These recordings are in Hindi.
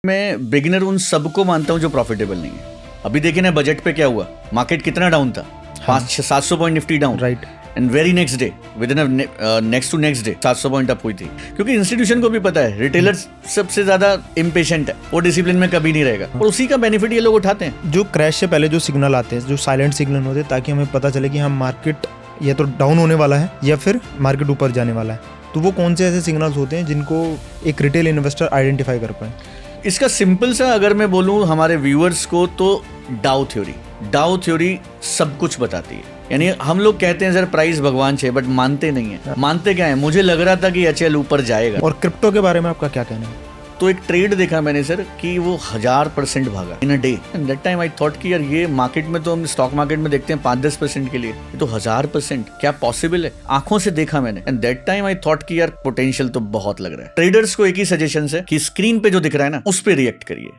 मैं बिगिनर उन सबको मानता हूं जो प्रॉफिटेबल नहीं है। अभी देखिए ना बजट पे क्या हुआ, मार्केट कितना डाउन था, 500-700 point Nifty down, right. And very next day within next to next day 700 point up हुई थी। क्योंकि इंस्टीट्यूशन को भी पता है रिटेलर्स सबसे ज्यादा इम्पेशेंट है, वो डिसिप्लिन में कभी नहीं रहेगा और उसी का बेनिफिट ये लोग उठाते हैं। जो क्रैश से पहले जो सिग्नल आते हैं, जो साइलेंट सिग्नल होते हैं, ताकि हमें पता चले कि हम मार्केट या तो डाउन होने वाला है या फिर मार्केट ऊपर जाने वाला है, तो वो कौन से ऐसे सिग्नल्स होते हैं जिनको एक रिटेल इन्वेस्टर आइडेंटिफाई कर पाए? इसका सिंपल सा अगर मैं बोलूं हमारे व्यूअर्स को, तो डाउ थ्योरी सब कुछ बताती है। यानी हम लोग कहते हैं सर प्राइस भगवान छे, बट मानते नहीं है। मानते क्या है, मुझे लग रहा था कि एचएल ऊपर जाएगा। और क्रिप्टो के बारे में आपका क्या कहना है? तो एक ट्रेड देखा मैंने सर कि वो 1000% भागा in a day, and that time I thought कि यार ये मार्केट में तो हम स्टॉक मार्केट में देखते हैं 5-10% के लिए, ये तो 1000% क्या पॉसिबल है? आंखों से देखा मैंने, and that time I thought कि यार पोटेंशियल तो बहुत लग रहा है। ट्रेडर्स को एक ही सजेशन है कि स्क्रीन पे जो दिख रहा है ना, उस पे रिएक्ट करिए।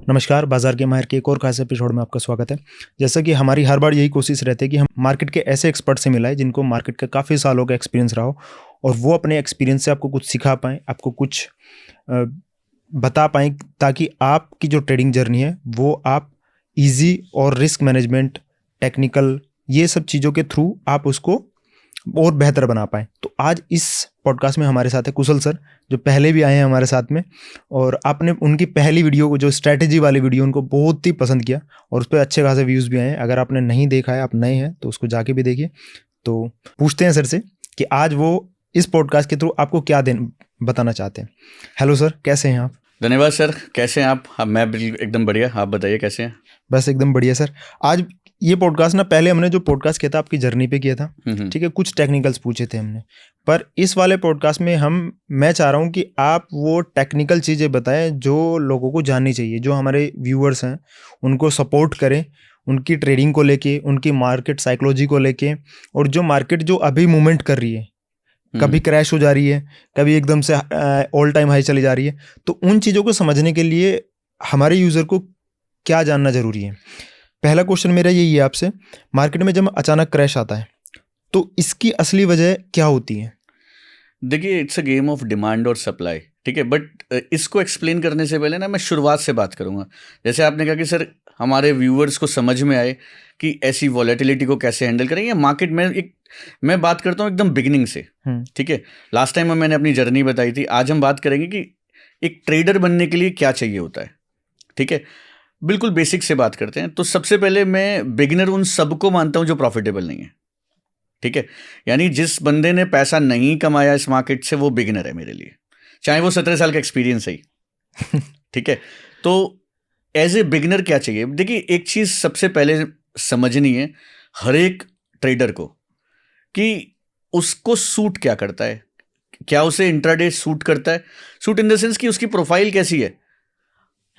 नमस्कार, बाजार के माहिर के एक और खास एपिसोड में आपका स्वागत है। जैसा कि हमारी हर बार यही कोशिश रहती है कि हम मार्केट के ऐसे एक्सपर्ट से मिलाएं जिनको मार्केट का काफ़ी सालों का एक्सपीरियंस रहा हो, और वो अपने एक्सपीरियंस से आपको कुछ सिखा पाएँ, आपको कुछ बता पाएँ, ताकि आपकी जो ट्रेडिंग जर्नी है वो आप इजी और रिस्क मैनेजमेंट, टेक्निकल, ये सब चीज़ों के थ्रू आप उसको और बेहतर बना पाएँ। तो आज इस पॉडकास्ट में हमारे साथ है कुशल सर, जो पहले भी आए हैं हमारे साथ में, और आपने उनकी पहली वीडियो को, जो स्ट्रैटेजी वाली वीडियो, उनको बहुत ही पसंद किया और उस पर अच्छे खासे व्यूज़ भी आए हैं। अगर आपने नहीं देखा है, आप नए हैं, तो उसको जाके भी देखिए। तो पूछते हैं सर से कि आज वो इस पॉडकास्ट के थ्रू आपको क्या बताना चाहते हैं। हेलो सर, कैसे हैं आप? धन्यवाद सर, कैसे हैं आप? मैं एकदम बढ़िया, आप बताइए कैसे हैं? बस एकदम बढ़िया सर। आज ये पॉडकास्ट ना, पहले हमने जो पॉडकास्ट किया था आपकी जर्नी पे किया था, ठीक है, कुछ टेक्निकल्स पूछे थे हमने, पर इस वाले पॉडकास्ट में मैं चाह रहा हूँ कि आप वो टेक्निकल चीज़ें बताएं जो लोगों को जाननी चाहिए, जो हमारे व्यूअर्स हैं उनको सपोर्ट करें, उनकी ट्रेडिंग को लेके, उनकी मार्केट साइकोलॉजी को लेके, और जो मार्केट जो अभी मूवमेंट कर रही है, कभी क्रैश हो जा रही है, कभी एकदम से ऑल टाइम हाई चली जा रही है, तो उन चीज़ों को समझने के लिए हमारे यूज़र को क्या जानना ज़रूरी है? पहला क्वेश्चन मेरा यही है आपसे, मार्केट में जब अचानक क्रैश आता है तो इसकी असली वजह क्या होती है? देखिए, it's a game of demand और सप्लाई, ठीक है, बट इसको एक्सप्लेन करने से पहले ना मैं शुरुआत से बात करूंगा। जैसे आपने कहा कि सर हमारे व्यूअर्स को समझ में आए कि ऐसी वॉलेटिलिटी को कैसे हैंडल करेंगे मार्केट में। मैं बात करता हूँ एकदम बिगिनिंग से, ठीक है। लास्ट टाइम मैंने अपनी जर्नी बताई थी, आज हम बात करेंगे कि एक ट्रेडर बनने के लिए क्या चाहिए होता है, ठीक है। बिल्कुल बेसिक से बात करते हैं। तो सबसे पहले मैं बिगिनर उन सबको मानता हूं जो प्रॉफिटेबल नहीं है, ठीक है। यानी जिस बंदे ने पैसा नहीं कमाया इस मार्केट से, वो बिगिनर है मेरे लिए, चाहे वो 17 साल का एक्सपीरियंस है ही ठीक है। तो एज ए बिगिनर क्या चाहिए? देखिए, एक चीज सबसे पहले समझनी है हर एक ट्रेडर को कि उसको सूट क्या करता है। क्या उसे इंट्राडे सूट करता है? सूट इन द सेंस कि उसकी प्रोफाइल कैसी है।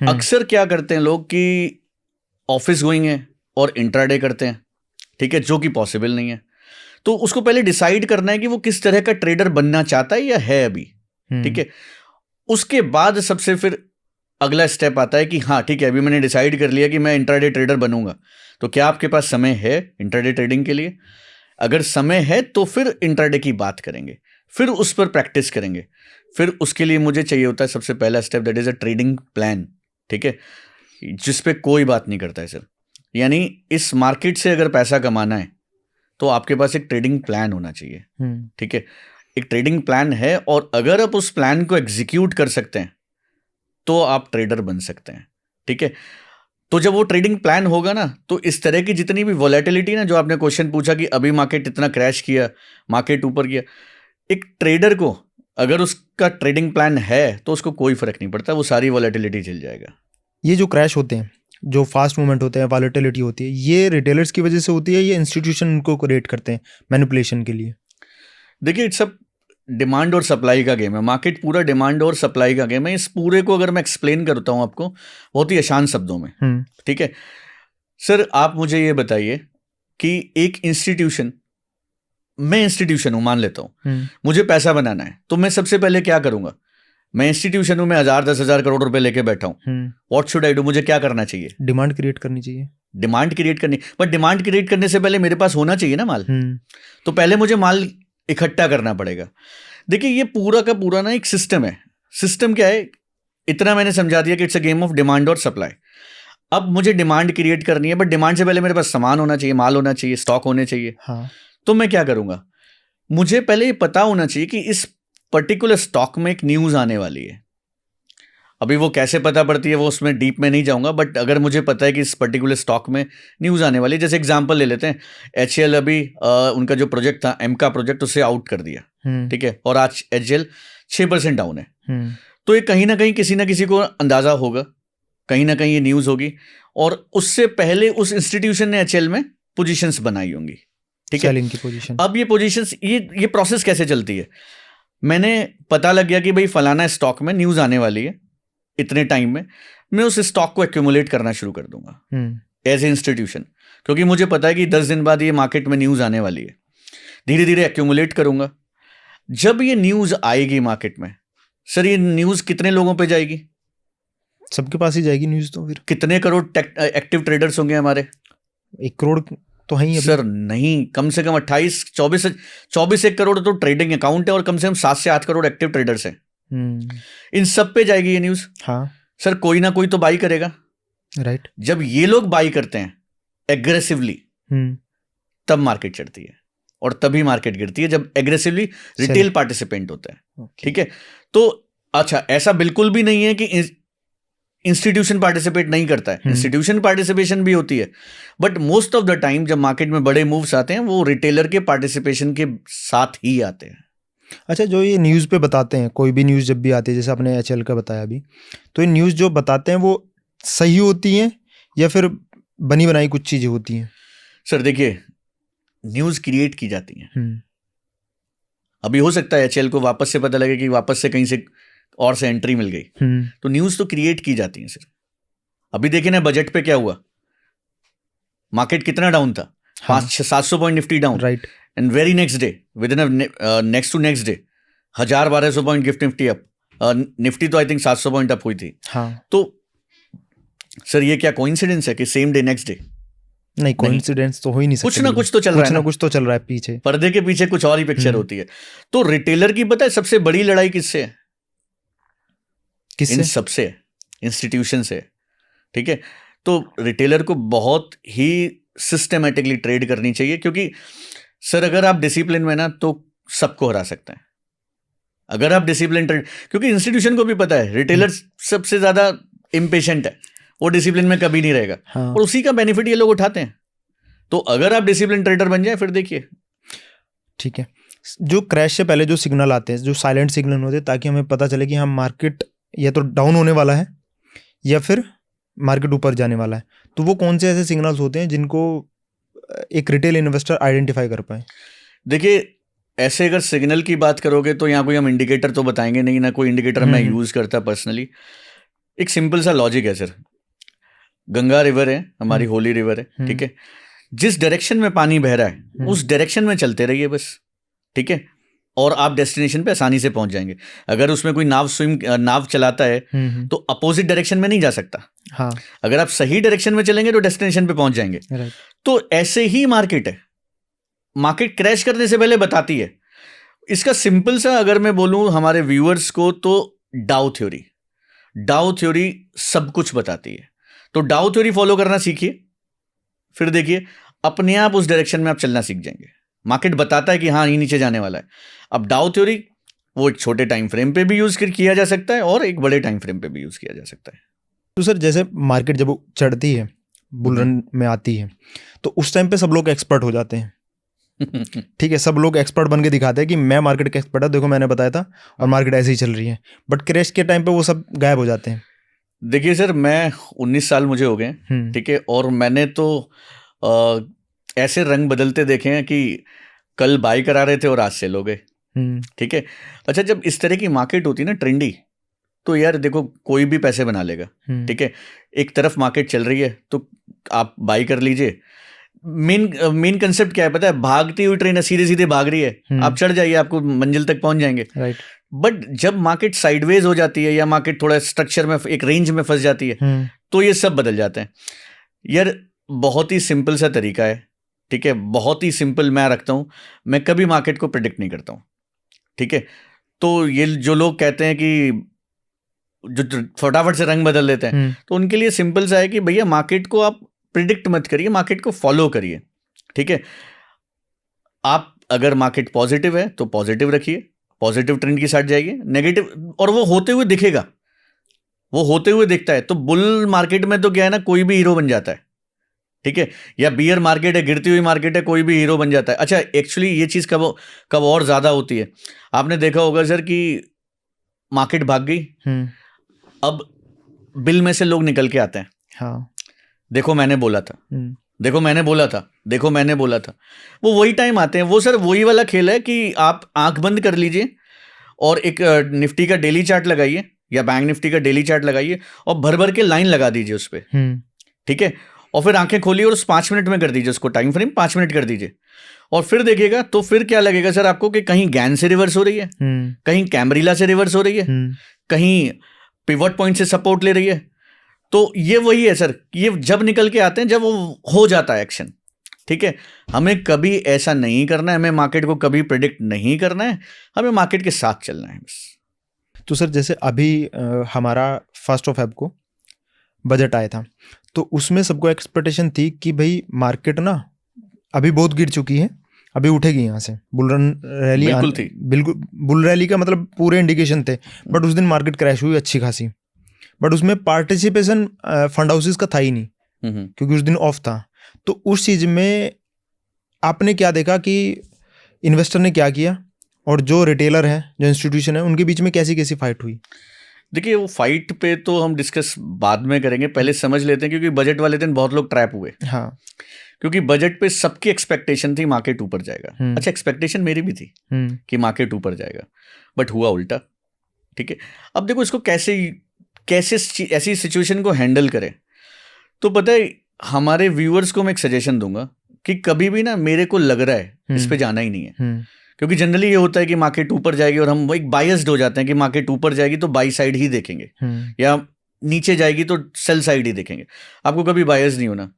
अक्सर क्या करते हैं लोग कि ऑफिस गोइंग है और इंट्राडे करते हैं, ठीक है, जो कि पॉसिबल नहीं है। तो उसको पहले डिसाइड करना है कि वो किस तरह का ट्रेडर बनना चाहता है या है अभी, ठीक है। उसके बाद सबसे फिर अगला स्टेप आता है कि हाँ ठीक है, अभी मैंने डिसाइड कर लिया कि मैं इंट्राडे ट्रेडर बनूंगा, तो क्या आपके पास समय है इंट्राडे ट्रेडिंग के लिए? अगर समय है तो फिर इंट्राडे की बात करेंगे, फिर उस पर प्रैक्टिस करेंगे। फिर उसके लिए मुझे चाहिए होता है सबसे पहला step, that is a trading plan, ठीक है, जिस पे कोई बात नहीं करता है सर। यानी इस मार्केट से अगर पैसा कमाना है तो आपके पास एक ट्रेडिंग प्लान होना चाहिए, ठीक है। एक ट्रेडिंग प्लान है, और अगर आप उस प्लान को एग्जीक्यूट कर सकते हैं तो आप ट्रेडर बन सकते हैं, ठीक है। तो जब वो ट्रेडिंग प्लान होगा ना, तो इस तरह की जितनी भी वॉलेटिलिटी ना, जो आपने क्वेश्चन पूछा कि अभी मार्केट इतना क्रैश किया, मार्केट ऊपर गया, एक ट्रेडर को अगर उसका ट्रेडिंग प्लान है तो उसको कोई फर्क नहीं पड़ता, वो सारी वॉलेटिलिटी झेल जाएगा। ये जो क्रैश होते हैं, जो फास्ट मूवमेंट होते हैं, वॉलेटिलिटी होती है, ये रिटेलर्स की वजह से होती है या इंस्टीट्यूशन उनको क्रिएट करते हैं मैनिपुलेशन के लिए? देखिए, इट्स सब डिमांड और सप्लाई का गेम है। मार्केट पूरा डिमांड और सप्लाई का गेम है। इस पूरे को अगर मैं एक्सप्लेन करता हूं आपको बहुत ही आसान शब्दों में, ठीक है सर। आप मुझे ये बताइए कि एक इंस्टीट्यूशन, मैं इंस्टीट्यूशन हूं मान लेता हूं, मुझे पैसा बनाना है, तो मैं सबसे पहले क्या करूंगा? मैं इंस्टीट्यूशन हूं, मैं 1000-10,000 करोड़ रुपए लेके बैठा हूं। What should I do? मुझे क्या करना चाहिए? डिमांड क्रिएट करनी चाहिए। डिमांड क्रिएट करनी, पर डिमांड क्रिएट करने से पहले मेरे पास होना चाहिए ना माल। तो पहले मुझे माल इकट्ठा करना पड़ेगा। देखिए ये पूरा का पूरा ना एक सिस्टम है। सिस्टम क्या है, इतना मैंने समझा दिया कि it's a game of demand और सप्लाई। अब मुझे डिमांड क्रिएट करनी है, बट डिमांड से पहले मेरे पास सामान होना चाहिए, माल होना चाहिए, स्टॉक होने चाहिए। हाँ तो मैं क्या करूंगा, मुझे पहले ये पता होना चाहिए कि इस पर्टिकुलर स्टॉक में एक न्यूज़ आने वाली है। अभी वो कैसे पता पड़ती है वो उसमें डीप में नहीं जाऊंगा, बट अगर मुझे पता है कि इस पर्टिकुलर स्टॉक में न्यूज़ आने वाली है, जैसे एग्जांपल ले लेते हैं, HCL अभी उनका जो प्रोजेक्ट था एमका प्रोजेक्ट, उसे आउट कर दिया, ठीक है, और आज HCL 6% डाउन है। तो ये कहीं ना कहीं किसी ना किसी को अंदाजा होगा, कहीं ना कहीं ये न्यूज़ होगी, और उससे पहले उस इंस्टीट्यूशन ने HCL में पोजीशंस बनाई होंगी, ठीक है। सेलिंग की पोजीशन। अब ये पोजीशंस, ये प्रोसेस कैसे चलती है, मैंने पता लग गया कि भाई फलाना स्टॉक में न्यूज़ आने वाली है इतने टाइम में, मैं उस स्टॉक को एक्यूमुलेट करना शुरू कर दूंगा एज ए इंस्टीट्यूशन, क्योंकि मुझे पता है कि 10 दिन बाद ये मार्केट में न्यूज़ आने वाली है। धीरे धीरे एक्यूमुलेट करूंगा। जब ये न्यूज़ आएगी मार्केट में, सर ये न्यूज़ कितने लोगों पे जाएगी? सबके पास ही जाएगी न्यूज़। तो फिर कितने करोड़ एक्टिव ट्रेडर्स होंगे हमारे? 1 करोड़ तो है ही अभी। सर नहीं, कम से कम 24 1 करोड़ तो ट्रेडिंग अकाउंट है, और कम से कम 7 से 8 करोड़ एक्टिव ट्रेडर्स हैं। इन सब पे जाएगी ये न्यूज़। हाँ सर कोई ना कोई तो बाई करेगा, राइट। जब ये लोग बाई करते हैं एग्रेसिवली, तब मार्केट चढ़ती है, और तभी मार्केट गिरती है जब एग्रेसिवली रिटेल पार्टिसिपेंट होता है, ठीक है। तो अच्छा, ऐसा बिल्कुल भी नहीं है कि इंस्टीट्यूशन पार्टिसिपेट नहीं करता है, इंस्टीट्यूशन पार्टिसिपेशन भी होती है, but most of the time जब मार्केट में बड़े मूव्स आते हैं वो रिटेलर के पार्टिसिपेशन के साथ ही आते हैं। अच्छा, जो ये न्यूज़ पे बताते हैं, कोई भी न्यूज़ जब भी आती है, जैसे आपने HCL का बताया अभी, तो ये न्यूज़ जो बताते हैं वो सही होती हैं या फिर बनी बनाई कुछ चीज़ें होती हैं? सर देखिए, न्यूज़ क्रिएट की जाती हैं। अभी हो सकता है HCL को वापस से पता लगे कि वापस से कहीं से और से एंट्री मिल गई, तो न्यूज़ तो क्रिएट की जाती है सर। अभी देखिए ना, बजट पे क्या हुआ, मार्केट कितना डाउन था, 500-700 point Nifty down, right. And very next day, within next to next day 1000-1200 point gift Nifty up. Nifty तो आई थिंक 700 पॉइंट अप हुई थी। हाँ। तो सर ये क्या कोइंसिडेंस है कि सेम डे नेक्स्ट डे? नहीं, कोइंसिडेंस तो हो ही नहीं सकता। कुछ ना कुछ तो चल रहा है, कुछ ना कुछ तो चल रहा है पीछे, पर्दे के पीछे कुछ और ही पिक्चर होती है। तो रिटेलर की पता है सबसे बड़ी लड़ाई किससे है? इन सबसे, इंस्टीट्यूशन से, ठीक है। तो रिटेलर को बहुत ही सिस्टमेटिकली ट्रेड करनी चाहिए, क्योंकि सर अगर आप डिसिप्लिन में ना तो सबको हरा सकते हैं, अगर आप डिसिप्लिन ट्रेड, क्योंकि इंस्टीट्यूशन को भी पता है रिटेलर सबसे ज्यादा इम्पेशेंट है, वो डिसिप्लिन में कभी नहीं रहेगा। हाँ। और उसी का बेनिफिट ये लोग उठाते हैं। तो अगर आप डिसिप्लिन ट्रेडर बन जाए फिर देखिए। ठीक है, जो क्रैश से पहले जो सिग्नल आते हैं, जो साइलेंट सिग्नल होते हैं, ताकि हमें पता चले कि हम मार्केट या तो डाउन होने वाला है या फिर मार्केट ऊपर जाने वाला है, तो वो कौन से ऐसे सिग्नल्स होते हैं जिनको एक रिटेल इन्वेस्टर आइडेंटिफाई कर पाए? देखिए, ऐसे अगर सिग्नल की बात करोगे तो यहाँ कोई हम इंडिकेटर तो बताएंगे नहीं, ना कोई इंडिकेटर मैं यूज़ करता पर्सनली। एक सिंपल सा लॉजिक है सर, गंगा रिवर है हमारी, होली रिवर है, ठीक है। जिस डायरेक्शन में पानी बह रहा है उस डायरेक्शन में चलते रहिए बस, ठीक है, और आप डेस्टिनेशन पे आसानी से पहुंच जाएंगे। अगर उसमें कोई नाव चलाता है तो अपोजिट डायरेक्शन में नहीं जा सकता। हाँ। अगर आप सही डायरेक्शन में चलेंगे तो डेस्टिनेशन पे पहुंच जाएंगे। तो ऐसे ही मार्केट है, मार्केट क्रैश करने से पहले बताती है। इसका सिंपल सा अगर मैं बोलूं हमारे व्यूअर्स को, तो डाउ थ्योरी सब कुछ बताती है। तो डाउ थ्योरी फॉलो करना सीखिए, फिर देखिए अपने आप उस डायरेक्शन में आप चलना सीख जाएंगे। मार्केट बताता है कि हाँ ये नीचे जाने वाला है। अब डाउ थ्योरी वो एक छोटे टाइम फ्रेम पे भी यूज किया जा सकता है और एक बड़े टाइम फ्रेम पे भी यूज किया जा सकता है। तो सर जैसे मार्केट जब चढ़ती है, बुल रन में आती है, तो उस टाइम पे सब लोग एक्सपर्ट हो जाते हैं। ठीक है, सब लोग एक्सपर्ट बन के दिखाते हैं कि मैं मार्केट का एक्सपर्ट है, देखो मैंने बताया था और मार्केट ऐसे ही चल रही है। बट क्रैश के टाइम पे वो सब गायब हो जाते हैं। देखिए सर, मैं 19 साल मुझे हो गए, ठीक है, और मैंने तो ऐसे रंग बदलते देखे हैं कि कल बाई करा रहे थे और आज सेल हो गए, ठीक है। अच्छा, जब इस तरह की मार्केट होती है ना ट्रेंडी, तो यार देखो कोई भी पैसे बना लेगा, ठीक है। एक तरफ मार्केट चल रही है तो आप बाई कर लीजिए। मेन कंसेप्ट क्या है पता है? भागती हुई ट्रेन सीधे सीधे भाग रही है, आप चढ़ जाइए, आपको मंजिल तक पहुंच जाएंगे, राइट। बट जब मार्केट साइडवेज हो जाती है या मार्केट थोड़ा स्ट्रक्चर में एक रेंज में फंस जाती है, तो ये सब बदल जाते हैं। यार बहुत ही सिंपल सा तरीका है, ठीक है, बहुत ही सिंपल मैं रखता हूं। मैं कभी मार्केट को प्रेडिक्ट नहीं करता हूं, ठीक है। तो ये जो लोग कहते हैं कि जो फटाफट से रंग बदल देते हैं, तो उनके लिए सिंपल सा है कि भैया मार्केट को आप प्रिडिक्ट मत करिए, मार्केट को फॉलो करिए, ठीक है। आप अगर मार्केट पॉजिटिव है तो पॉजिटिव रखिए, पॉजिटिव ट्रेंड की साइड जाइए, नेगेटिव और वो होते हुए दिखेगा, वो होते हुए दिखता है। तो बुल मार्केट में तो क्या है ना, कोई भी हीरो बन जाता है, ठीक है, या बियर मार्केट है, गिरती हुई मार्केट है, कोई भी हीरो बन जाता है। अच्छा, एक्चुअली ये चीज कब और ज्यादा होती है, आपने देखा होगा सर कि मार्केट भाग गई, अब बिल में से लोग निकल के आते हैं, हाँ, देखो मैंने बोला था, देखो मैंने बोला था, देखो मैंने बोला था। वो वही टाइम आते हैं, वो सर वही वाला खेल है कि आप आंख बंद कर लीजिए और एक निफ्टी का डेली चार्ट लगाइए या बैंक निफ्टी का डेली चार्ट लगाइए और भर भर के लाइन लगा दीजिए उस पर, ठीक है, और फिर आंखें खोलिए और उस 5 मिनट में कर दीजिए, उसको टाइम फ्रेम 5 मिनट कर दीजिए और फिर देखिएगा तो फिर क्या लगेगा सर आपको कि कहीं गैन से रिवर्स हो रही है, कहीं कैमरिला से रिवर्स हो रही है, कहीं पिवट पॉइंट से सपोर्ट ले रही है। तो ये वही है सर, ये जब निकल के आते हैं जब वो हो जाता है एक्शन, ठीक है। हमें कभी ऐसा नहीं करना है, हमें मार्केट को कभी प्रेडिक्ट नहीं करना है, हमें मार्केट के साथ चलना है बस। तो सर जैसे अभी हमारा 1 Feb को बजट आया था, तो उसमें सबको एक्सपेक्टेशन थी कि भाई मार्केट ना अभी बहुत गिर चुकी है, अभी उठेगी यहाँ से, बुल रन रैली बिल्कुल थी, बिल्कुल बुल रैली का मतलब पूरे इंडिकेशन थे। बट उस दिन मार्केट क्रैश हुई अच्छी खासी, बट उसमें पार्टिसिपेशन फंड हाउसेस का था ही नहीं, क्योंकि उस दिन ऑफ था। तो उस चीज में आपने क्या देखा कि इन्वेस्टर ने क्या किया और जो रिटेलर है, जो इंस्टीट्यूशन है, उनके बीच में कैसी कैसी फाइट हुई? देखिए वो फाइट पे तो हम डिस्कस बाद में करेंगे, पहले समझ लेते हैं, क्योंकि बजट वाले दिन बहुत लोग ट्रैप हुए। हाँ, क्योंकि बजट पे सबकी एक्सपेक्टेशन थी मार्केट ऊपर जाएगा। अच्छा, एक्सपेक्टेशन मेरी भी थी कि मार्केट ऊपर जाएगा, बट हुआ उल्टा, ठीक है। अब देखो इसको कैसे ऐसी सिचुएशन को हैंडल करें। तो पता है, हमारे व्यूअर्स को मैं एक सजेशन दूंगा कि कभी भी ना मेरे को लग रहा है इस पे जाना ही नहीं है, क्योंकि जनरली ये होता है कि मार्केट ऊपर जाएगी और हम एक बायस्ड हो जाते हैं कि मार्केट ऊपर जाएगी तो बाई साइड ही देखेंगे या नीचे जाएगी तो सेल साइड ही देखेंगे। आपको कभी बायस नहीं होना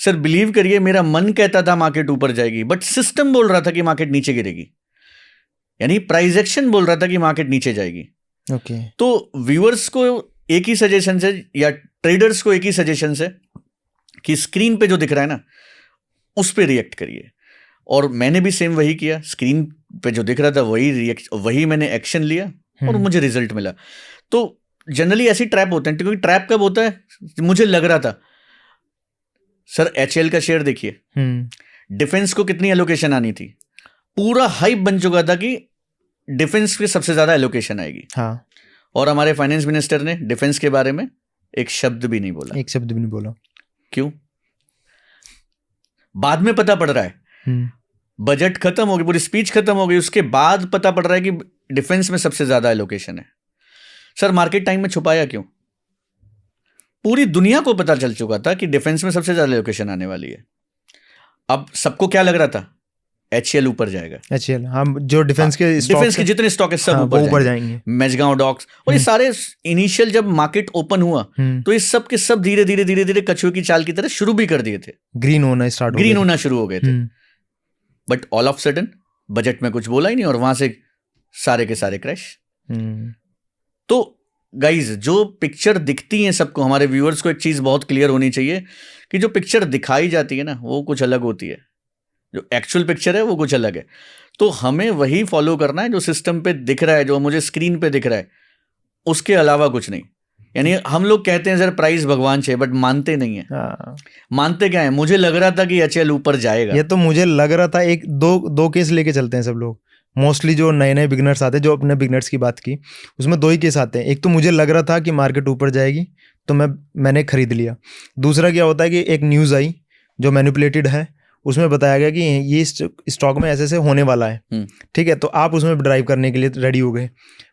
सर। बिलीव करिए, मेरा मन कहता था मार्केट ऊपर जाएगी, बट सिस्टम बोल रहा था कि मार्केट नीचे गिरेगी, यानी प्राइस एक्शन बोल रहा था कि मार्केट नीचे जाएगी। ओके। तो व्यूअर्स को एक ही सजेशन से या ट्रेडर्स को एक ही सजेशन से कि स्क्रीन पे जो दिख रहा है ना उस पे रिएक्ट करिए। और मैंने भी सेम वही किया, स्क्रीन पे जो दिख रहा था वही मैंने एक्शन लिया और मुझे रिजल्ट मिला। तो जनरली ऐसी ट्रैप होते हैं, क्योंकि ट्रैप कब होता है, मुझे लग रहा था सर HL का शेयर देखिए, डिफेंस को कितनी एलोकेशन आनी थी, पूरा हाइप बन चुका था कि डिफेंस पे सबसे ज्यादा एलोकेशन आएगी। हाँ। और हमारे फाइनेंस मिनिस्टर ने डिफेंस के बारे में एक शब्द भी नहीं बोला। एक शब्द भी नहीं बोला। क्यों? बाद में पता पड़ रहा है, बजट खत्म हो गई, पूरी स्पीच खत्म हो गई, उसके बाद पता पड़ रहा है कि डिफेंस में सबसे ज्यादा एलोकेशन है। सर मार्केट टाइम में छुपाया क्यों? पूरी दुनिया को पता चल चुका था कि डिफेंस में सबसे ज्यादा एलोकेशन आने वाली है। अब सबको क्या लग रहा था, HCL ऊपर जाएगा। HCL, हाँ, जो डिफेंस के जितने स्टॉक है सब ऊपर जाएंगे, मैजगांव डॉक्स और ये सारे इनिशियल जब मार्केट ओपन हुआ तो ये सब के सब धीरे धीरे कछुए की चाल की तरह शुरू भी कर दिए थे, ग्रीन होना शुरू हो गए थे। But all of sudden budget में कुछ बोला ही नहीं और वहां से सारे के सारे क्रैश। तो गाइज, जो पिक्चर दिखती है सबको, हमारे व्यूअर्स को एक चीज बहुत क्लियर होनी चाहिए कि जो पिक्चर दिखाई जाती है ना वो कुछ अलग होती है, जो एक्चुअल पिक्चर है वो कुछ अलग है। तो हमें वही फॉलो करना है जो सिस्टम पे दिख रहा है, जो मुझे स्क्रीन पे दिख रहा है, उसके अलावा कुछ नहीं। यानी हम लोग कहते हैं सर प्राइस भगवान छे, बट मानते नहीं है। मानते क्या है? मुझे लग रहा था कि HL ऊपर जाएगा, ये तो मुझे लग रहा था। एक दो केस लेके चलते हैं सब लोग, मोस्टली जो नए बिगनर्स आते हैं, जो अपने बिगनर्स की बात की, उसमें 2 ही केस आते हैं। एक तो मुझे लग रहा था कि मार्केट ऊपर जाएगी तो मैंने खरीद लिया। दूसरा क्या होता है कि एक न्यूज़ आई जो मैनिपुलेटेड है, उसमें बताया गया कि ये स्टॉक में ऐसे होने वाला है, ठीक है, तो आप उसमें ड्राइव करने के लिए रेडी हो गए,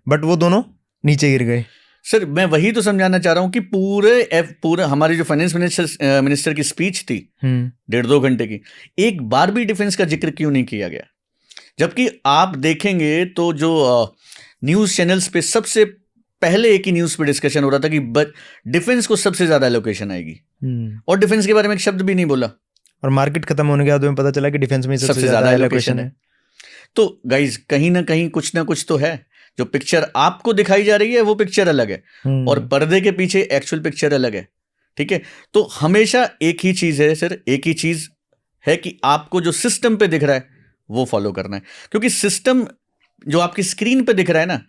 बट वो दोनों नीचे गिर गए। सर मैं वही तो समझाना चाह रहा हूं कि पूरे हमारी जो फाइनेंस मिनिस्टर की स्पीच थी 1.5-2 घंटे की, एक बार भी डिफेंस का जिक्र क्यों नहीं किया गया? जबकि आप देखेंगे तो जो न्यूज चैनल्स पे सबसे पहले एक ही न्यूज पे डिस्कशन हो रहा था कि डिफेंस को सबसे ज्यादा एलोकेशन आएगी, और डिफेंस के बारे में एक शब्द भी नहीं बोला। और मार्केट खत्म होने के बाद में पता चला कि डिफेंस में सबसे ज्यादा एलोकेशन है। तो गाइज, कहीं ना कहीं कुछ ना कुछ तो है। जो पिक्चर आपको दिखाई जा रही है वो पिक्चर अलग है और पर्दे के पीछे एक्चुअल पिक्चर अलग है, ठीक है। तो हमेशा एक ही चीज है सर, एक ही चीज है कि आपको जो सिस्टम पे दिख रहा है वो फॉलो करना है, क्योंकि सिस्टम जो आपकी स्क्रीन पे दिख रहा है ना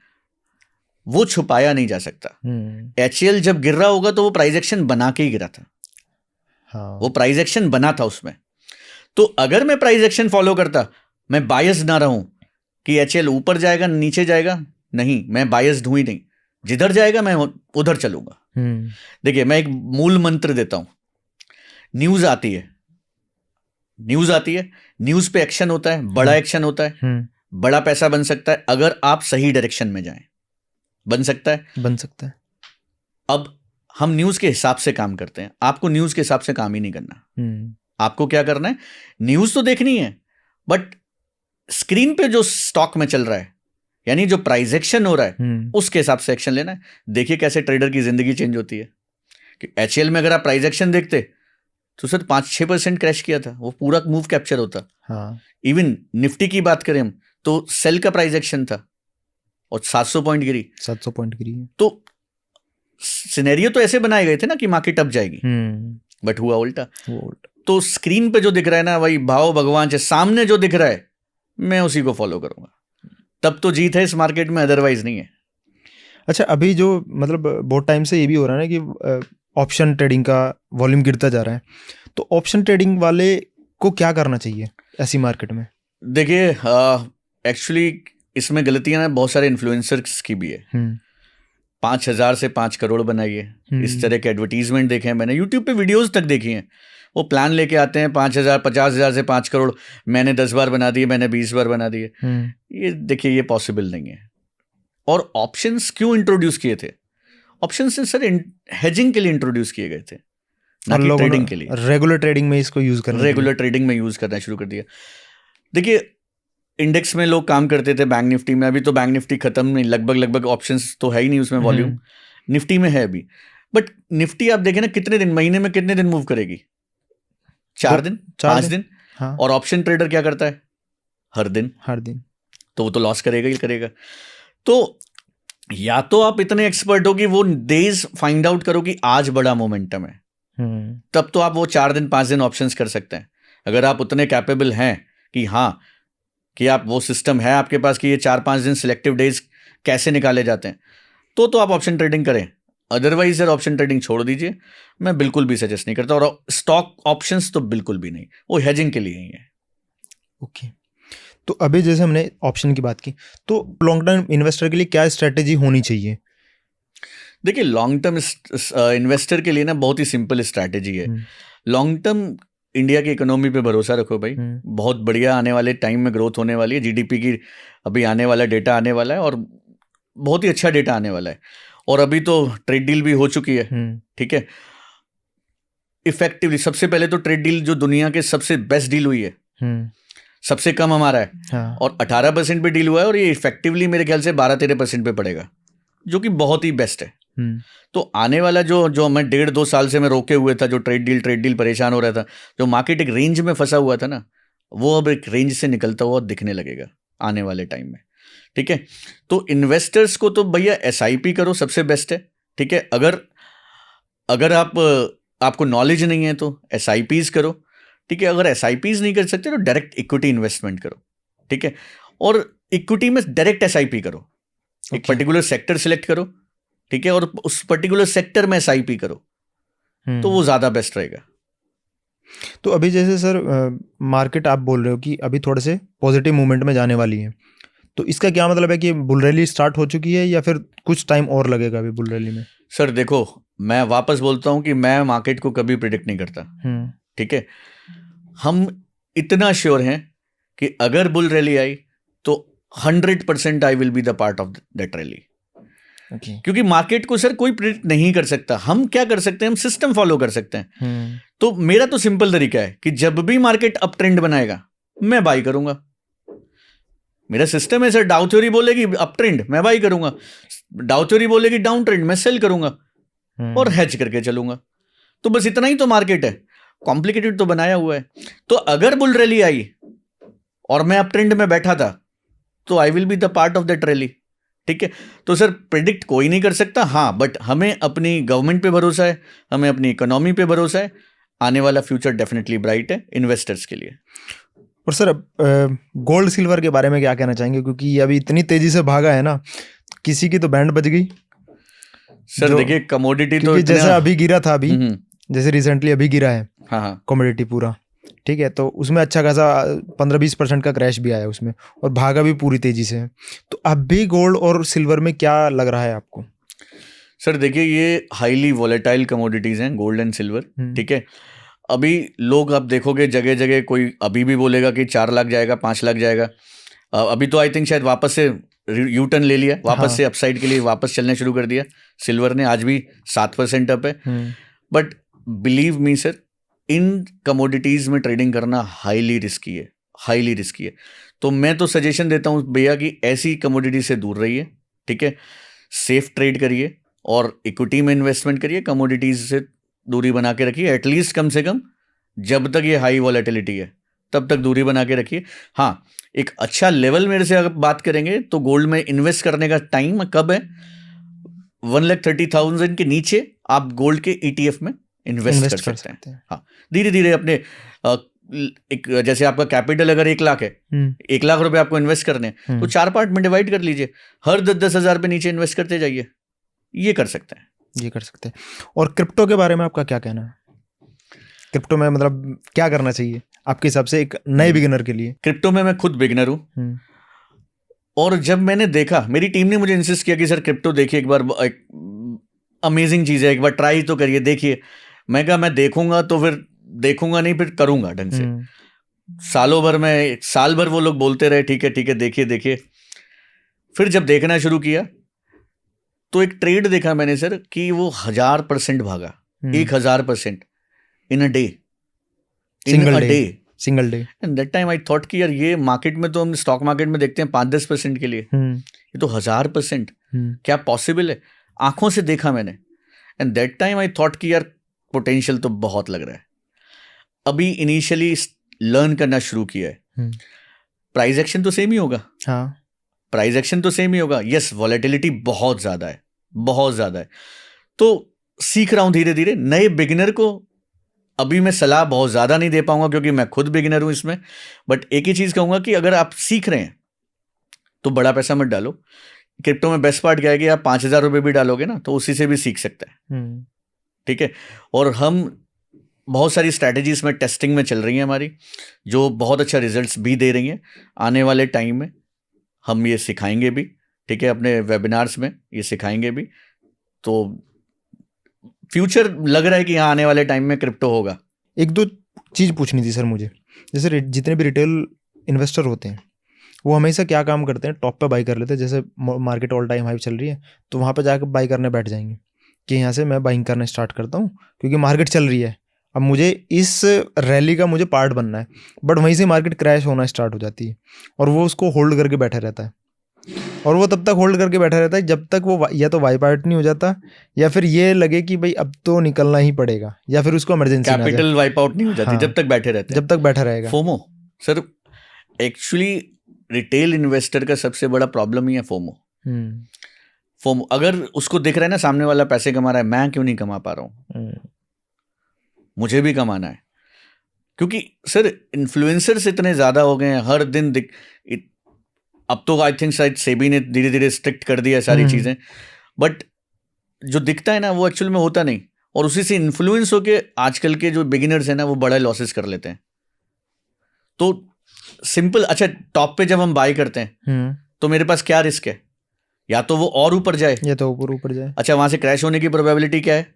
वो छुपाया नहीं जा सकता। HCL जब गिर रहा होगा तो वो प्राइस एक्शन बना के ही गिरा था। हाँ। वो प्राइस एक्शन बना था उसमें। तो अगर मैं प्राइस एक्शन फॉलो करता, मैं बायस ना रहूं कि HCL ऊपर जाएगा नीचे जाएगा, नहीं, मैं बायस्ड हूं ही नहीं, जिधर जाएगा मैं उधर चलूंगा। देखिए मैं एक मूल मंत्र देता हूं, न्यूज आती है, न्यूज पे एक्शन होता है, बड़ा एक्शन होता है, बड़ा पैसा बन सकता है अगर आप सही डायरेक्शन में जाएं, बन सकता है। अब हम न्यूज के हिसाब से काम करते हैं, आपको न्यूज के हिसाब से काम ही नहीं करना। आपको क्या करना है, न्यूज तो देखनी है बट स्क्रीन पे जो स्टॉक में चल रहा है, यानी जो प्राइस एक्शन हो रहा है उसके हिसाब से एक्शन लेना है। देखिए कैसे ट्रेडर की जिंदगी चेंज होती है कि HCL में अगर आप प्राइस एक्शन देखते तो सर 5-6% क्रैश किया था, वो पूरा मूव कैप्चर होता। हाँ। इवन निफ्टी की बात करें हम तो सेल का प्राइस एक्शन था और 700 पॉइंट गिरी। तो सिनेरियो तो ऐसे बनाए गए थे ना कि मार्केट अप जाएगी, बट हुआ उल्टा। तो स्क्रीन पे जो दिख रहा है ना वही भाव भगवान से सामने जो दिख रहा है मैं उसी को फॉलो करूंगा, तब तो जीत है इस मार्केट में, अदरवाइज नहीं है। अच्छा, अभी जो मतलब बहुत टाइम से ये भी हो रहा है ना कि ऑप्शन ट्रेडिंग का वॉल्यूम गिरता जा रहा है, तो ऑप्शन ट्रेडिंग वाले को क्या करना चाहिए ऐसी मार्केट में? देखिए एक्चुअली इसमें गलतियां ना बहुत सारे इन्फ्लुएंसर्स की भी है। 5,000 से 5 करोड़ बनाइए, इस तरह के एडवर्टीजमेंट देखे हैं मैंने, यूट्यूब पे वीडियोस तक देखी हैं। वो प्लान लेके आते हैं 5,000 50,000 से 5 करोड़, मैंने 10 बार बना दिए, मैंने 20 बार बना दिए। ये देखिए ये पॉसिबल नहीं है। और ऑप्शंस क्यों इंट्रोड्यूस किए थे? ऑप्शंस सर हेजिंग के लिए इंट्रोड्यूस किए गए थे, ना कि ट्रेडिंग के लिए। रेगुलर ट्रेडिंग में इसको यूज करना शुरू कर दिया। देखिए इंडेक्स में लोग काम करते थे, बैंक निफ्टी में, अभी तो बैंक निफ्टी खत्म नहीं, लगभग ऑप्शंस तो है ही नहीं उसमें वॉल्यूम। निफ्टी में है अभी, बट निफ्टी आप देखें ना कितने दिन, महीने में कितने दिन मूव करेगी? 4 दिन, 5 दिन। हाँ। और ऑप्शन ट्रेडर क्या करता है? हर दिन। तो वो तो लॉस करेगा ही करेगा। तो या तो आप इतने एक्सपर्ट हो कि वो डेज फाइंड आउट करो कि आज बड़ा मोमेंटम है, तब तो आप वो 4 दिन 5 दिन ऑप्शंस कर सकते हैं। अगर आप उतने कैपेबल हैं कि हाँ कि आप वो सिस्टम है आपके पास कि ये 4-5 दिन सिलेक्टिव डेज कैसे निकाले जाते हैं, तो आप ऑप्शन ट्रेडिंग करें। अदरवाइज सर ऑप्शन ट्रेडिंग छोड़ दीजिए, मैं बिल्कुल भी सजेस्ट नहीं करता। और स्टॉक ऑप्शंस तो बिल्कुल भी नहीं, वो हेजिंग के लिए ही है। ओके, तो अभी जैसे हमने ऑप्शन की बात की, तो लॉन्ग टर्म इन्वेस्टर के लिए क्या स्ट्रेटेजी होनी चाहिए? देखिए लॉन्ग टर्म इन्वेस्टर के लिए ना बहुत ही सिंपल स्ट्रैटेजी है। लॉन्ग टर्म इंडिया की इकोनॉमी पे भरोसा रखो भाई, बहुत बढ़िया आने वाले टाइम में ग्रोथ होने वाली है। GDP की अभी आने वाला डेटा आने वाला है और बहुत ही अच्छा डेटा आने वाला है। और अभी तो ट्रेड डील भी हो चुकी है, ठीक है। इफेक्टिवली सबसे पहले तो ट्रेड डील जो दुनिया के सबसे बेस्ट डील हुई है, सबसे कम हमारा है। हाँ। और 18% पे डील हुआ है और ये इफेक्टिवली मेरे ख्याल से 12-13% पे पड़ेगा, जो कि बहुत ही बेस्ट है। तो आने वाला जो मैं 1.5-2 साल से मैं रोके हुए था, जो ट्रेड डील परेशान हो रहा था, जो मार्केट एक रेंज में फंसा हुआ था ना, वो अब एक रेंज से निकलता हुआ दिखने लगेगा आने वाले टाइम में, ठीक है। तो इन्वेस्टर्स को तो भैया SIP करो, सबसे बेस्ट है, ठीक है। अगर आपको नॉलेज नहीं है तो SIPs करो, ठीक है। अगर SIPs नहीं कर सकते तो डायरेक्ट इक्विटी इन्वेस्टमेंट करो, ठीक है। और इक्विटी में डायरेक्ट SIP करो, एक पर्टिकुलर सेक्टर सिलेक्ट करो, ठीक है, और उस पर्टिकुलर सेक्टर में SIP करो, तो वो ज्यादा बेस्ट रहेगा। तो अभी जैसे सर मार्केट आप बोल रहे हो कि अभी थोड़े से पॉजिटिव मूवमेंट में जाने वाली है, तो इसका क्या मतलब है कि बुल रैली स्टार्ट हो चुकी है या फिर कुछ टाइम और लगेगा अभी बुल रैली में? सर देखो मैं वापस बोलता हूं कि मैं मार्केट को कभी प्रिडिक्ट नहीं करता, ठीक है। हम इतना श्योर हैं कि अगर बुल रैली आई तो 100% I will be the part of that rally, क्योंकि मार्केट को सर कोई प्रिडिक्ट नहीं कर सकता। हम क्या कर सकते हैं, हम सिस्टम फॉलो कर सकते हैं। तो मेरा तो सिंपल तरीका है कि जब भी मार्केट अप ट्रेंड बनाएगा मैं बाई करूंगा। मेरा सिस्टम है सर, डाउ थ्योरी बोलेगी अप ट्रेंड मैं बाई करूंगा, डाउ थ्योरी बोलेगी डाउन ट्रेंड मैं सेल करूंगा और हेज करके चलूंगा। तो बस इतना ही तो मार्केट है, कॉम्प्लिकेटेड तो बनाया हुआ है। तो अगर बुल रैली आई और मैं अप ट्रेंड में बैठा था तो I will be the part of that rally, ठीक है। तो सर प्रेडिक्ट कोई नहीं कर सकता, हाँ, बट हमें अपनी गवर्नमेंट पे भरोसा है, हमें अपनी इकोनॉमी पे भरोसा है। आने वाला फ्यूचर डेफिनेटली ब्राइट है इन्वेस्टर्स के लिए। और सर गोल्ड सिल्वर के बारे में क्या कहना चाहेंगे, क्योंकि ये अभी इतनी तेजी से भागा है ना, किसी की तो बैंड बज गई सर। देखिए कमोडिटी तो जैसे अभी गिरा था, अभी हम्म, जैसे रिसेंटली अभी गिरा है हाँ हाँ कमोडिटी पूरा, ठीक है, तो उसमें अच्छा खासा 15-20% का क्रैश भी आया उसमें, और भागा भी पूरी तेजी से है। तो अब भी गोल्ड और सिल्वर में क्या लग रहा है आपको? सर देखिए ये हाईली वोलेटाइल कमोडिटीज हैं गोल्ड एंड सिल्वर, ठीक है। अभी लोग आप देखोगे जगह जगह कोई अभी भी बोलेगा कि 4 लाख जाएगा, 5 लाख जाएगा। अभी तो आई थिंक शायद वापस से यू टर्न ले लिया, वापस से अपसाइड के लिए वापस चलने शुरू कर दिया सिल्वर ने। आज भी 7% अप है। But believe me sir, in commodities में ट्रेडिंग करना हाईली रिस्की है, हाईली रिस्की है। तो मैं तो सजेशन देता हूँ भैया कि ऐसी कमोडिटी से दूर रहिए, ठीक है। सेफ ट्रेड करिए और इक्विटी में इन्वेस्टमेंट करिए, कमोडिटीज से दूरी बना के रखिए। एटलीस्ट कम से कम जब तक ये हाई वॉलेटिलिटी है तब तक दूरी बना के रखिए। हाँ, एक अच्छा लेवल मेरे से अगर बात करेंगे तो गोल्ड में इन्वेस्ट करने का टाइम कब है? 1,30,000 के नीचे आप गोल्ड के ETF में इन्वेस्ट कर सकते हैं। हाँ, धीरे धीरे अपने एक जैसे आपका कैपिटल अगर 1 लाख है, 1 लाख रुपए आपको इन्वेस्ट करने हैं, तो 4 पार्ट में डिवाइड कर लीजिए, हर 10-10 हज़ार पे नीचे इन्वेस्ट करते जाइए। ये कर सकते हैं, ये कर सकते हैं। और क्रिप्टो के बारे में आपका क्या कहना है? क्रिप्टो में मतलब क्या करना चाहिए आपके हिसाब से एक नए बिगिनर के लिए? क्रिप्टो में मैं खुद बिगिनर हूँ, और जब मैंने देखा, मेरी टीम ने मुझे इंसिस्ट किया कि सर क्रिप्टो देखिए एक बार, एक अमेजिंग चीज़ है, एक बार ट्राई तो करिए, देखिए। मैं कहा मैं देखूंगा तो फिर देखूंगा नहीं, फिर करूंगा ढंग से। सालों भर में, साल भर वो लोग बोलते रहे ठीक है ठीक है देखिए देखिए। फिर जब देखना शुरू किया तो एक ट्रेड देखा मैंने सर कि वो 1000% भागा, 1000% in a day, single day. And that time I thought कि यार ये मार्केट में तो हम स्टॉक मार्केट में देखते हैं 5-10% के लिए, ये तो 1000%, क्या पॉसिबल है? आंखों से देखा मैंने, and that time I thought कि यार पोटेंशियल तो बहुत लग रहा है। अभी इनिशियली लर्न करना शुरू किया है। प्राइस एक्शन तो सेम ही होगा, हाँ, प्राइस एक्शन तो सेम ही होगा। यस, वॉलेटिलिटी बहुत ज्यादा है, बहुत ज्यादा है। तो सीख रहा हूं धीरे धीरे। नए बिगिनर को अभी मैं सलाह बहुत ज्यादा नहीं दे पाऊंगा क्योंकि मैं खुद बिगिनर हूं इसमें, बट एक ही चीज कहूंगा कि अगर आप सीख रहे हैं तो बड़ा पैसा मत डालो। क्रिप्टो में बेस्ट पार्ट क्या है कि आप 5,000 रुपये भी डालोगे ना तो उसी से भी सीख सकता है, ठीक है। और हम बहुत सारी स्ट्रैटेजीज में टेस्टिंग में चल रही हैं हमारी, जो बहुत अच्छा रिजल्ट्स भी दे रही हैं। आने वाले टाइम में हम ये सिखाएंगे भी, ठीक है, अपने वेबिनार्स में ये सिखाएंगे भी। तो फ्यूचर लग रहा है कि यहाँ आने वाले टाइम में क्रिप्टो होगा। एक दो चीज़ पूछनी थी सर मुझे, जैसे जितने भी रिटेल इन्वेस्टर होते हैं वो हमेशा क्या काम करते हैं, टॉप पे बाई कर लेते हैं। जैसे मार्केट ऑल टाइम हाई चल रही है तो वहाँ पे जाकर बाई करने बैठ जाएंगे कि यहाँ से मैं बाइंग करना स्टार्ट करता हूँ क्योंकि मार्केट चल रही है, अब मुझे इस रैली का मुझे पार्ट बनना है। बट वहीं से मार्केट क्रैश होना स्टार्ट हो जाती है और वो उसको होल्ड करके बैठा रहता है, और वो तब तक होल्ड करके बैठा रहता है जब तक वो या तो वाइप आउट नहीं हो जाता या फिर ये लगे कि भाई अब तो निकलना ही पड़ेगा, या फिर उसको इमरजेंसी कैपिटल वाइप आउट नहीं हो जाती। हाँ, जब तक बैठे रहते हैं, जब तक बैठा रहेगा। FOMO sir, actually retail investor का सबसे बड़ा प्रॉब्लम ही है फोमो। फोमो, अगर उसको दिख रहा है ना सामने वाला पैसे कमा रहा है, मैं क्यों नहीं कमा पा रहा हूँ, मुझे भी कमाना है। क्योंकि सर इन्फ्लुएंसर्स इतने ज्यादा हो गए हैं, हर दिन अब तो आई थिंक शायद सेबी ने धीरे धीरे स्ट्रिक्ट कर दिया सारी चीजें, बट जो दिखता है ना वो एक्चुअल में होता नहीं, और उसी से इन्फ्लुएंस होके आजकल के जो बिगिनर्स हैं ना वो बड़ा लॉसेस कर लेते हैं। तो सिंपल, अच्छा टॉप पे जब हम बाय करते हैं तो मेरे पास क्या रिस्क है, या तो वो और ऊपर जाए या तो ऊपर जाए। अच्छा, वहां से क्रैश होने की प्रोबेबिलिटी क्या है?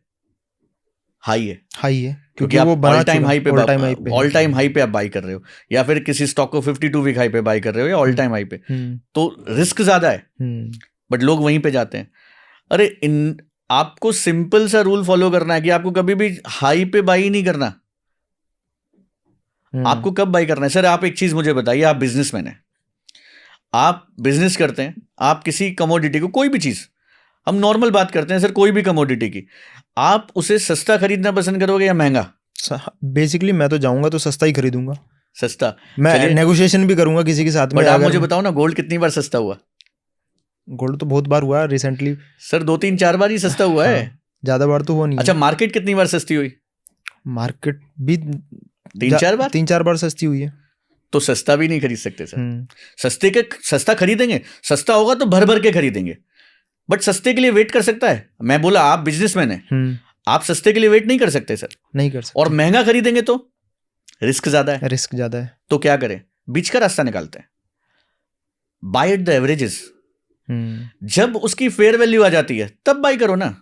हाई है, क्योंकि आप ऑल टाइम हाई पे आप बाई कर रहे हो, या फिर किसी स्टॉक को 52 वीक हाई पे बाई कर रहे हो, या ऑल टाइम हाई पे, तो रिस्क ज्यादा है, बट लोग वहीं पे जाते हैं। अरे आपको सिंपल सा रूल फॉलो करना है कि आपको कभी भी हाई पे बाई नहीं करना। आपको कब बाई करना है? सर आप एक चीज मुझे बताइए, आप बिजनेसमैन हैं, आप बिजनेस करते हैं, आप किसी कमोडिटी को, कोई भी चीज, हम नॉर्मल बात करते हैं सर, कोई भी कमोडिटी की, आप उसे सस्ता खरीदना पसंद करोगे या महंगा? बेसिकली मैं तो जाऊंगा तो सस्ता ही खरीदूंगा, सस्ता। मैं नेगोशिएशन भी करूंगा किसी के साथ में। बट आप मुझे बताओ ना, गोल्ड कितनी बार सस्ता हुआ? गोल्ड तो बहुत बार हुआ रिसेंटली। सर 2-3-4 बार ही सस्ता हुआ है। ज्यादा बार तो हुआ नहीं। अच्छा, मार्केट कितनी बार सस्ती हुई? मार्केट भी 3-4 बार। 3-4 बार सस्ती हुई है। तो सस्ता भी नहीं खरीद सकते सर। सस्ता खरीदेंगे, सस्ता होगा तो भर भर के खरीदेंगे, बट सस्ते के लिए वेट कर सकता है? मैं बोला आप बिजनेसमैन है, आप सस्ते के लिए वेट नहीं कर सकते सर। नहीं कर सकते। और महंगा खरीदेंगे तो रिस्क ज्यादा है। रिस्क ज्यादा है तो क्या करें? बीच का रास्ता निकालते हैं, बाय एट द एवरेजेस। जब उसकी फेयर वैल्यू आ जाती है तब बाय करो ना।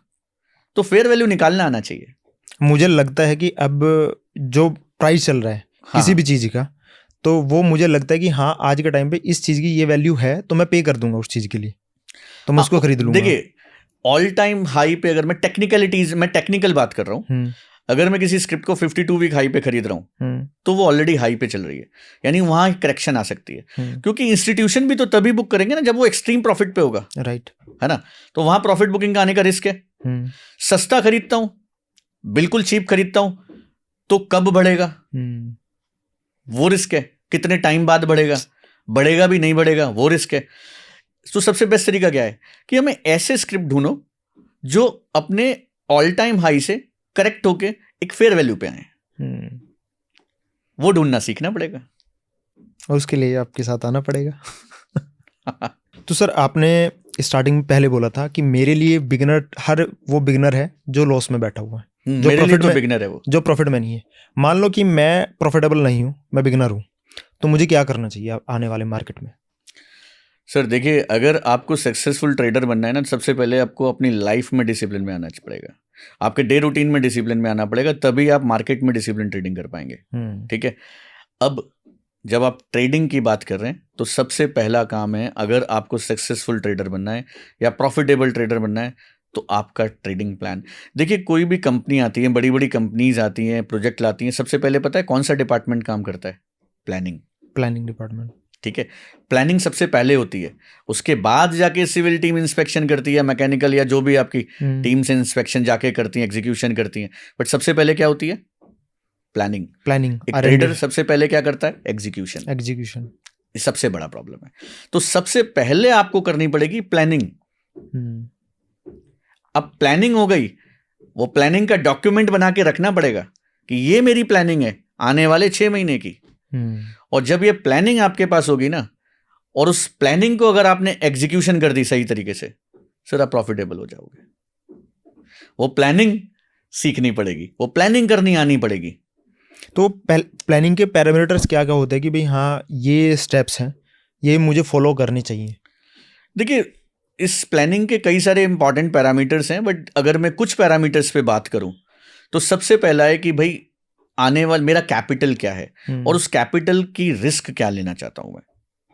तो फेयर वैल्यू निकालना आना चाहिए। मुझे लगता है कि अब जो प्राइस चल रहा है किसी भी चीज का, तो वो मुझे लगता है कि हाँ आज के टाइम पे इस चीज की ये वैल्यू है तो मैं पे कर दूंगा उस चीज के लिए, तो मैं उसको खरीद लूंगा। देखिए, ऑल टाइम हाई पे अगर मैं टेक्निकल बात कर रहा हूँ, अगर मैं किसी स्क्रिप्ट को 52 वीक हाई पे खरीद रहा हूँ तो वो ऑलरेडी हाई पे चल रही है, यानी वहां करेक्शन आ सकती है। क्योंकि इंस्टीट्यूशन भी तो तभी बुक करेंगे ना जब वो एक्सट्रीम प्रॉफिट पे होगा, राइट है ना? तो वहां प्रॉफिट बुकिंग का आने का रिस्क है। सस्ता खरीदता हूं, बिल्कुल चीप खरीदता हूं, तो कब बढ़ेगा वो रिस्क है। कितने टाइम बाद बढ़ेगा भी नहीं बढ़ेगा वो रिस्क है। तो सबसे बेस्ट तरीका क्या है कि हमें ऐसे स्क्रिप्ट ढूंढो जो अपने ऑल टाइम हाई से करेक्ट होके एक फेयर वैल्यू पे आए। वो ढूंढना सीखना पड़ेगा और उसके लिए आपके साथ आना पड़ेगा। तो सर आपने स्टार्टिंग में पहले बोला था कि मेरे लिए बिगिनर हर वो बिगिनर है जो लॉस में बैठा हुआ है, जो मेरे लिए प्रॉफिट तो में बिगिनर है वो, जो प्रॉफिट में नहीं है। मान लो कि मैं प्रॉफिटेबल नहीं हूँ, मैं बिगिनर हूँ, तो मुझे क्या करना चाहिए आने वाले मार्केट में? सर देखिए, अगर आपको सक्सेसफुल ट्रेडर बनना है ना, सबसे पहले आपको अपनी लाइफ में डिसिप्लिन में आना पड़ेगा। आपके डे रूटीन में डिसिप्लिन में आना पड़ेगा, तभी आप मार्केट में डिसिप्लिन ट्रेडिंग कर पाएंगे। ठीक है। अब जब आप ट्रेडिंग की बात कर रहे हैं तो सबसे पहला काम है, अगर आपको सक्सेसफुल ट्रेडर बनना है या प्रॉफिटेबल ट्रेडर बनना है, तो आपका ट्रेडिंग प्लान। देखिए, कोई भी कंपनी आती है, बड़ी बड़ी कंपनीज आती हैं, प्रोजेक्ट लाती हैं, सबसे पहले पता है कौन सा डिपार्टमेंट काम करता है? Planning department. ठीक है। प्लानिंग सबसे पहले होती है, उसके बाद जाके सिविल टीम इंस्पेक्शन करती है, मैकेनिकल या जो भी आपकी टीम से इंस्पेक्शन जाके करती है, एग्जीक्यूशन करती है। बट सबसे पहले क्या होती है? प्लानिंग। एक ट्रेडर सबसे पहले क्या करता है? एग्जीक्यूशन। ये सबसे बड़ा प्रॉब्लम है। तो सबसे पहले आपको करनी पड़ेगी प्लानिंग। अब प्लानिंग हो गई, वो प्लानिंग का डॉक्यूमेंट बना के रखना पड़ेगा कि ये मेरी प्लानिंग है आने वाले 6 महीने की। और जब ये प्लानिंग आपके पास होगी ना, और उस प्लानिंग को अगर आपने एग्जीक्यूशन कर दी सही तरीके से, सर आप प्रॉफिटेबल हो जाओगे। वो प्लानिंग सीखनी पड़ेगी, वो प्लानिंग करनी आनी पड़ेगी। तो प्लानिंग के पैरामीटर्स क्या क्या होते हैं कि भाई हाँ ये स्टेप्स हैं, ये मुझे फॉलो करने चाहिए? देखिए, इस प्लानिंग के कई सारे इंपॉर्टेंट पैरामीटर्स हैं, बट अगर मैं कुछ पैरामीटर्स पे बात करूं तो सबसे पहला है कि भाई आने वाला मेरा कैपिटल क्या है और उस कैपिटल की रिस्क क्या लेना चाहता हूं मैं।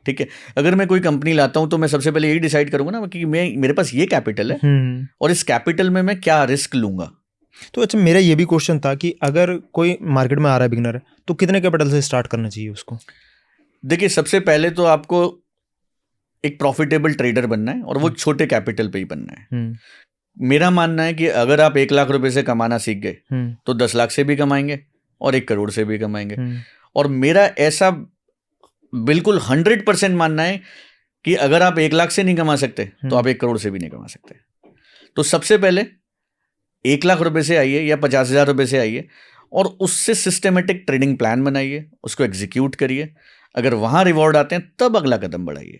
ठीक है। अगर मैं कोई कंपनी लाता हूं तो मैं सबसे पहले यही डिसाइड करूंगा ना कि मेरे पास ये कैपिटल है और इस कैपिटल में मैं क्या रिस्क लूंगा। तो अच्छा, मेरा ये भी क्वेश्चन था कि अगर कोई मार्केट में आ रहा है बिगिनर, तो कितने कैपिटल से स्टार्ट करना चाहिए उसको? देखिए, सबसे पहले तो आपको एक प्रॉफिटेबल ट्रेडर बनना है और वो छोटे कैपिटल पे ही बनना है। मेरा मानना है कि अगर आप 1 लाख रुपए से कमाना सीख गए तो 10 लाख से भी कमाएंगे और 1 करोड़ से भी कमाएंगे। और मेरा ऐसा बिल्कुल 100% मानना है कि अगर आप 1 लाख से नहीं कमा सकते तो आप 1 करोड़ से भी नहीं कमा सकते। तो सबसे पहले 1 लाख रुपए से आइए या 50,000 रुपए से आइए और उससे सिस्टमेटिक ट्रेडिंग प्लान बनाइए, उसको एग्जीक्यूट करिए। अगर वहां रिवॉर्ड आते हैं तब अगला कदम बढ़ाइए।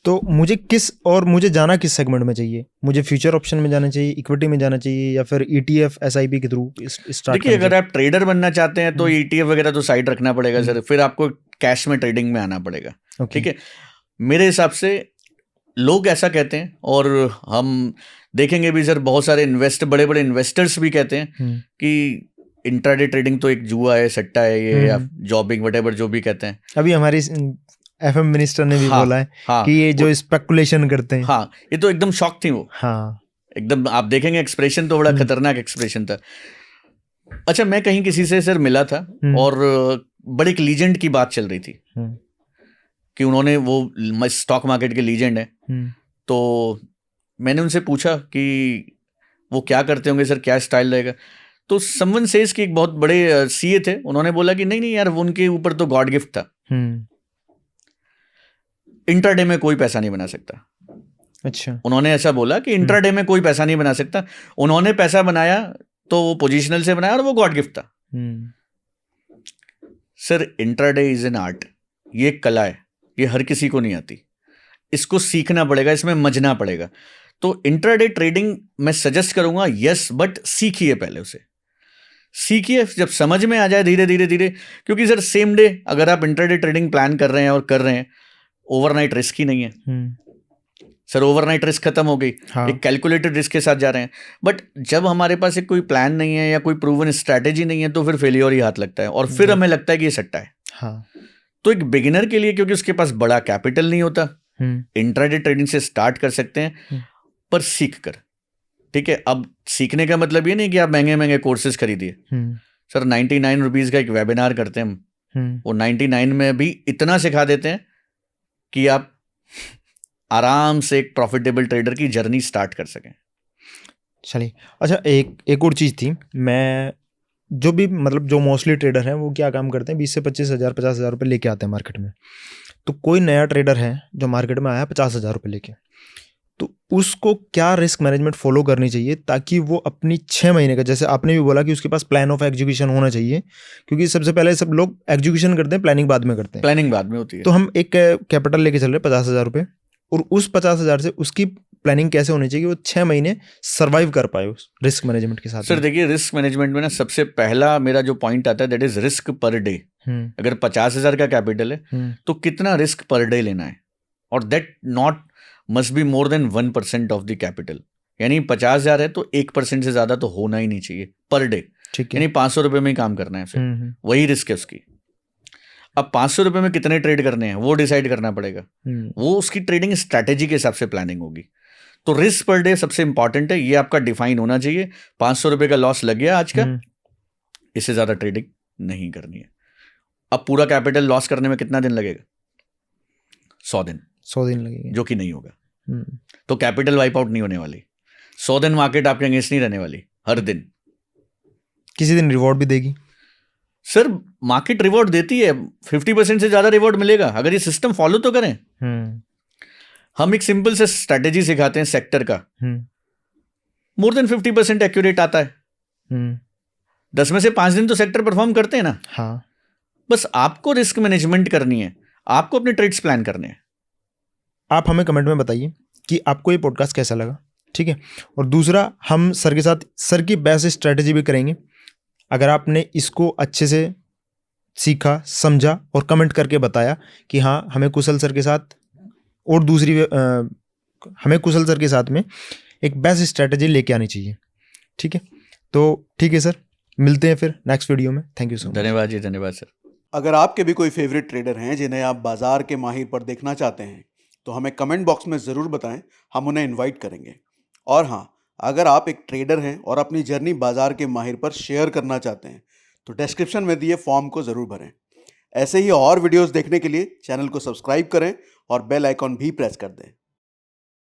तो मुझे जाना किस सेगमेंट में चाहिए? मुझे फ्यूचर ऑप्शन में जाना चाहिए, इक्विटी में जाना चाहिए, या फिर ETF SIP के थ्रू स्टार्ट? देखिए, अगर आप ट्रेडर बनना चाहते हैं तो ETF वगैरह तो साइड रखना पड़ेगा सर, फिर आपको कैश में ट्रेडिंग में आना पड़ेगा। ठीक है। मेरे हिसाब से लोग ऐसा कहते हैं और हम देखेंगे भी सर, बहुत सारे बड़े बड़े इन्वेस्टर्स भी कहते हैं कि इंट्राडे ट्रेडिंग तो एक जुआ है, सट्टा है ये, या जॉबिंग व्हाटएवर जो भी कहते हैं। अभी हमारी FM मिनिस्टर ने भी बोला है कि ये जो स्पेकुलेशन करते हैं। हाँ, ये तो एकदम शॉक थी वो। हाँ, एकदम आप देखेंगे एक्सप्रेशन तो बड़ा खतरनाक एक्सप्रेशन था। अच्छा, मैं कहीं किसी से सर मिला था और बड़े एक लीजेंड की बात चल रही थी कि उन्होंने वो स्टॉक मार्केट के लीजेंड है। तो मैंने उनसे पूछा कि वो क्या करते होंगे सर, क्या स्टाइल रहेगा। तो समवन सेज कि एक बहुत बड़े CA थे, उन्होंने बोला कि नहीं यार, वो उनके ऊपर तो गॉड गिफ्ट था। इंट्राडे में कोई पैसा नहीं बना सकता। अच्छा। उन्होंने ऐसा बोला कि इंट्राडे में कोई पैसा नहीं बना सकता। उन्होंने पैसा बनाया तो वो पोजिशनल से बनाया और वो गॉड गिफ्ट था। Sir intraday is an art, ये एक कला है, ये हर किसी को नहीं आती, इसको सीखना पड़ेगा, इसमें मजना पड़ेगा। तो इंट्राडे ट्रेडिंग मैं सजेस्ट करूंगा, यस, बट सीखिए, पहले उसे सीखिए, जब समझ में आ जाए धीरे धीरे धीरे। क्योंकि सर सेम डे अगर आप इंट्राडे ट्रेडिंग प्लान कर रहे हैं और कर रहे हैं, ओवरनाइट रिस्क ही नहीं है सर, ओवरनाइट रिस्क खत्म हो गई। हाँ। एक कैलकुलेटेड रिस्क के साथ जा रहे हैं। बट जब हमारे पास एक कोई प्लान नहीं है या कोई प्रूवन स्ट्रैटेजी नहीं है, तो फिर फेलियर ही हाथ लगता है और फिर हमें लगता है कि ये सट्टा है। हाँ। तो एक बिगिनर के लिए, क्योंकि उसके पास बड़ा कैपिटल नहीं होता, इंट्राडे ट्रेडिंग से स्टार्ट कर सकते हैं, पर सीख कर। ठीक है, अब सीखने का मतलब ये नहीं कि आप महंगे महंगे कोर्सेज खरीदिए। सर 99 रुपीज का एक वेबिनार करते हैं हम, वो 99 में भी इतना सिखा देते हैं कि आप आराम से एक प्रॉफिटेबल ट्रेडर की जर्नी स्टार्ट कर सकें। चलिए, अच्छा, एक और चीज़ थी। मैं जो भी मतलब जो मोस्टली ट्रेडर हैं वो क्या काम करते हैं, 20 से 25 हज़ार 50 हज़ार रुपये लेके आते हैं मार्केट में। तो कोई नया ट्रेडर है जो मार्केट में आया 50 हज़ार रुपये लेके, तो उसको क्या रिस्क मैनेजमेंट फॉलो करनी चाहिए ताकि वो अपनी 6 महीने का, जैसे आपने भी बोला कि उसके पास प्लान ऑफ एग्जीक्यूशन होना चाहिए, क्योंकि सबसे पहले सब लोग एग्जीक्यूशन करते हैं, प्लानिंग बाद में करते हैं। प्लानिंग बाद में होती है। तो हम एक कैपिटल लेके चल रहे हैं 50 हज़ार रुपये, और उस 50 हज़ार से उसकी प्लानिंग कैसे होनी चाहिए कि वो 6 महीने सर्वाइव कर पाए उस रिस्क मैनेजमेंट के साथ। सर देखिए, रिस्क मैनेजमेंट में ना सबसे पहला मेरा जो पॉइंट आता है, that is risk per day. अगर 50 हज़ार का कैपिटल है तो कितना रिस्क पर डे लेना है, और that not must be more than 1% of the capital. यानी 50 हज़ार है तो 1% से ज्यादा तो होना ही नहीं चाहिए पर डे। यानी 500 रुपये में ही काम करना है फिर, वही रिस्क है उसकी। अब 500 रुपये में कितने ट्रेड करने हैं वो डिसाइड करना पड़ेगा, वो उसकी ट्रेडिंग स्ट्रैटेजी के हिसाब से प्लानिंग होगी। तो रिस्क पर डे सबसे इंपॉर्टेंट है, ये आपका डिफाइन होना चाहिए। 500 रुपये का लॉस लग गया आज का, इससे ज्यादा ट्रेडिंग नहीं करनी है। अब पूरा कैपिटल लॉस करने में कितना दिन लगेगा? 100 दिन। 100 दिन लगेंगे, जो कि नहीं होगा। तो कैपिटल वाइप आउट नहीं होने वाली। 100 दिन मार्केट आपके अगेंस्ट नहीं रहने वाली। हर दिन किसी दिन रिवॉर्ड भी देगी। सर मार्केट रिवॉर्ड देती है, 50% से ज्यादा रिवॉर्ड मिलेगा अगर ये सिस्टम फॉलो तो करें। हम एक सिंपल से स्ट्रेटेजी सिखाते हैं सेक्टर का, मोर देन 50% एक्यूरेट आता है। 10 में से 5 दिन तो सेक्टर परफॉर्म करते हैं ना। हाँ। बस आपको रिस्क मैनेजमेंट करनी है, आपको अपने ट्रेड्स प्लान करने हैं। आप हमें कमेंट में बताइए कि आपको ये पॉडकास्ट कैसा लगा, ठीक है। और दूसरा, हम सर के साथ सर की बेस्ट स्ट्रेटेजी भी करेंगे। अगर आपने इसको अच्छे से सीखा, समझा और कमेंट करके बताया कि हाँ हमें कुशल सर के साथ और हमें कुशल सर के साथ में एक बेस्ट स्ट्रेटेजी लेके आनी चाहिए, ठीक है। तो ठीक है सर, मिलते हैं फिर नेक्स्ट वीडियो में। Thank you so much. धन्यवाद जी, धन्यवाद सर। अगर आपके भी कोई फेवरेट ट्रेडर हैं जिन्हें आप बाजार के माहिर पर देखना चाहते हैं तो हमें कमेंट बॉक्स में ज़रूर बताएं, हम उन्हें इनवाइट करेंगे। और हाँ, अगर आप एक ट्रेडर हैं और अपनी जर्नी बाजार के माहिर पर शेयर करना चाहते हैं तो डिस्क्रिप्शन में दिए फॉर्म को ज़रूर भरें। ऐसे ही और वीडियोस देखने के लिए चैनल को सब्सक्राइब करें और बेल आइकॉन भी प्रेस कर दें।